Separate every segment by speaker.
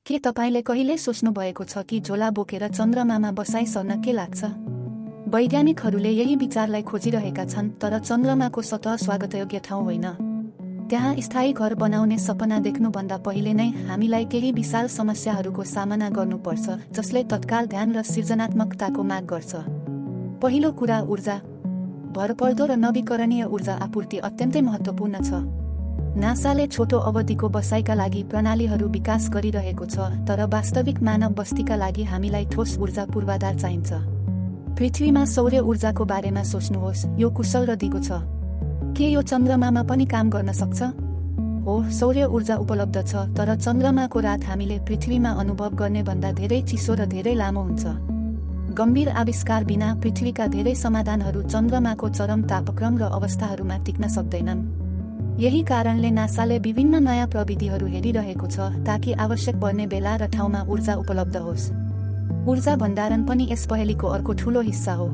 Speaker 1: के तपाईले कहिले सोच्नु भएको छ कि झोला बोकेर चन्द्रमामा बसाई सर्न के लाग्छ? वैज्ञानिकहरूले यही विचारलाई खोजिरहेका छन्, तर चन्द्रमाको सतह स्वागतयोग्य ठाउँ होइन। त्यहाँ स्थायी घर बनाउने सपना देख्नुभन्दा पहिले नै हामीलाई केही विशाल समस्याहरूको सामना गर्नुपर्छ, जसले तत्काल ध्यान र सृजनात्मकताको माग गर्छ। पहिलो कुरा ऊर्जा। भरपर्दो र नवीकरणीय ऊर्जा आपूर्ति अत्यन्तै महत्त्वपूर्ण छ। नासाले छोटो अवधिको बसाइका लागि प्रणालीहरू विकास गरिरहेको छ, तर वास्तविक मानव बस्तीका लागि हामीलाई ठोस ऊर्जा पूर्वाधार चाहिन्छ। पृथ्वीमा सौर्य ऊर्जाको बारेमा सोच्नुहोस्, यो कुशल र दिगो छ। के यो चन्द्रमामा पनि काम गर्न सक्छ? हो, सौर्य ऊर्जा उपलब्ध छ, तर चन्द्रमाको रात हामीले पृथ्वीमा अनुभव गर्ने भन्दा धेरै चिसो र धेरै लामो हुन्छ। गम्भीर आविष्कार बिना पृथ्वीका धेरै समाधानहरू चन्द्रमाको चरम तापक्रम र अवस्थाहरूमा टिक्न सक्दैनन्। यही कारणले नासाले विभिन्न नयाँ प्रविधिहरू हेरिरहेको छ, ताकि आवश्यक पर्ने बेला र ठाउँमा ऊर्जा उपलब्ध होस्। ऊर्जा भण्डारण पनि यस पहलको अर्को ठूलो हिस्सा हो।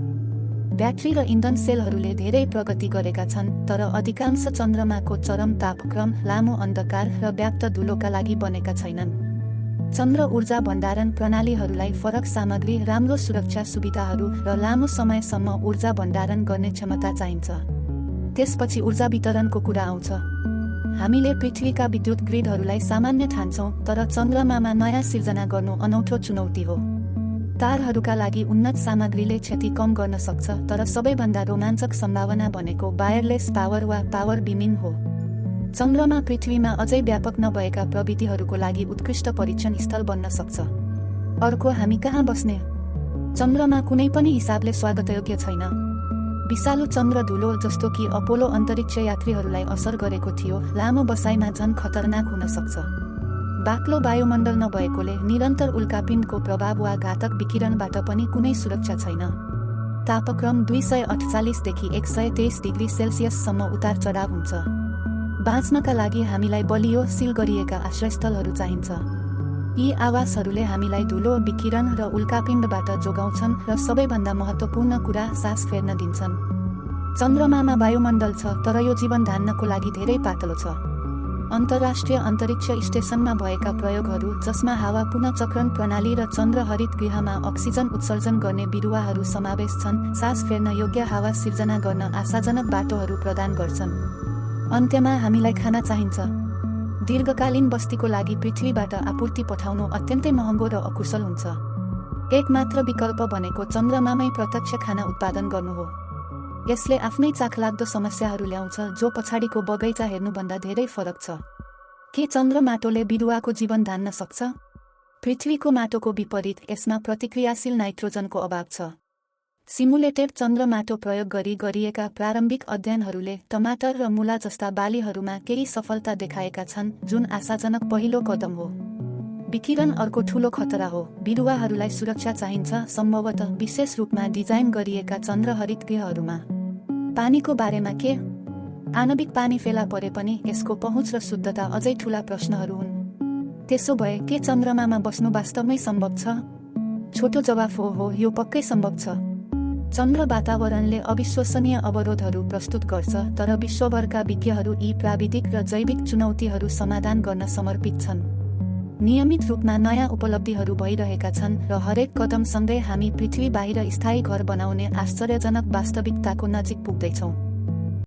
Speaker 1: ब्याट्री र इन्धन सेलहरूले धेरै प्रगति गरेका छन्, तर अधिकांश चन्द्रमाको चरम तापक्रम, लामो अन्धकार र व्याप्त धुलोका लागि बनेका छैनन्। चन्द्र ऊर्जा भण्डारण प्रणालीहरूलाई फरक सामग्री, राम्रो सुरक्षा सुविधाहरू र लामो समयसम्म ऊर्जा भण्डारण गर्ने क्षमता चाहिन्छ। त्यसपछि ऊर्जा वितरणको कुरा आउँछ। हामीले पृथ्वीका विद्युत ग्रिडहरूलाई सामान्य ठान्छौँ, तर चन्द्रमामा नयाँ सिर्जना गर्नु अनौठो चुनौती हो। तारहरूका लागि उन्नत सामग्रीले क्षति कम गर्न सक्छ, तर सबैभन्दा रोमाञ्चक सम्भावना भनेको वायरलेस पावर वा पावर बिमिङ हो। चन्द्रमा पृथ्वीमा अझै व्यापक नभएका प्रविधिहरूको लागि उत्कृष्ट परीक्षण स्थल बन्न सक्छ। अर्को, हामी कहाँ बस्ने? चन्द्रमा कुनै पनि हिसाबले स्वागतयोग्य छैन। विषालु चन्द्र धुलो, जस्तो कि अपोलो अन्तरिक्ष यात्रीहरूलाई असर गरेको थियो, लामो बसाइमा झन् खतरनाक हुन सक्छ। बाक्लो वायुमण्डल नभएकोले निरन्तर उल्कापिण्डको प्रभाव वा घातक विकिरणबाट पनि कुनै सुरक्षा छैन। तापक्रम 248 देखि 123 डिग्री सेल्सियससम्म उतार चढाव हुन्छ। बाँच्नका लागि हामीलाई बलियो, सिल गरिएका आश्रयस्थलहरू चाहिन्छ। यी आवासहरूले हामीलाई धुलो, विकिरण र उल्कापिण्डबाट जोगाउँछन् र सबैभन्दा महत्त्वपूर्ण कुरा, सास फेर्न दिन्छन्। चन्द्रमामा वायुमण्डल छ, तर यो जीवन धान्नको लागि धेरै पातलो छ। अन्तर्राष्ट्रिय अन्तरिक्ष स्टेसनमा भएका प्रयोगहरू, जसमा हावा पुनःचक्रण प्रणाली र चन्द्र हरित गृहमा अक्सिजन उत्सर्जन गर्ने बिरुवाहरू समावेश छन्, सास फेर्न योग्य हावा सिर्जना गर्न आशाजनक बाटोहरू प्रदान गर्छन्। अन्त्यमा हामीलाई खाना चाहिन्छ। दीर्घकालीन बस्तीको लागि पृथ्वीबाट आपूर्ति पठाउनु अत्यन्तै महँगो र अकुशल हुन्छ। एकमात्र विकल्प भनेको चन्द्रमामै प्रत्यक्ष खाना उत्पादन गर्नु हो। यसले आफ्नै चाखलाग्दो समस्याहरू ल्याउँछ, जो पछाडिको बगैँचा हेर्नुभन्दा धेरै फरक छ। के चन्द्र माटोले बिरुवाको जीवन धान्न सक्छ? पृथ्वीको माटोको विपरीत, यसमा प्रतिक्रियाशील नाइट्रोजनको अभाव छ। सिमुलेटेड चन्द्र माटो प्रयोग गरिएका प्रारम्भिक अध्ययनहरूले टमाटर र मूला जस्ता बालीहरूमा केही सफलता देखाएका छन्, जुन आशाजनक पहिलो कदम हो। विकिरण अर्को ठूलो खतरा हो। बिरुवाहरूलाई सुरक्षा चाहिन्छ, सम्भवतः विशेष रूपमा डिजाइन गरिएका चन्द्र हरित गृहहरूमा। पानीको बारेमा के? आणविक पानी फेला परे पनि यसको पहुँच र शुद्धता अझै ठूला प्रश्नहरू हुन्। त्यसो भए के चन्द्रमामा बस्नु वास्तवमै सम्भव छ? छोटो जवाफ हो, यो पक्कै सम्भव छ। चन्द्र वातावरणले अविश्वसनीय अवरोधहरू प्रस्तुत गर्छ, तर विश्वभरका विज्ञहरू यी प्राविधिक र जैविक चुनौतीहरू समाधान गर्न समर्पित छन्। नियमित रूपमा नयाँ उपलब्धिहरू भइरहेका छन्, र हरेक कदमसँगै हामी पृथ्वी बाहिर स्थायी घर बनाउने आश्चर्यजनक वास्तविकताको नजिक पुग्दैछौँ।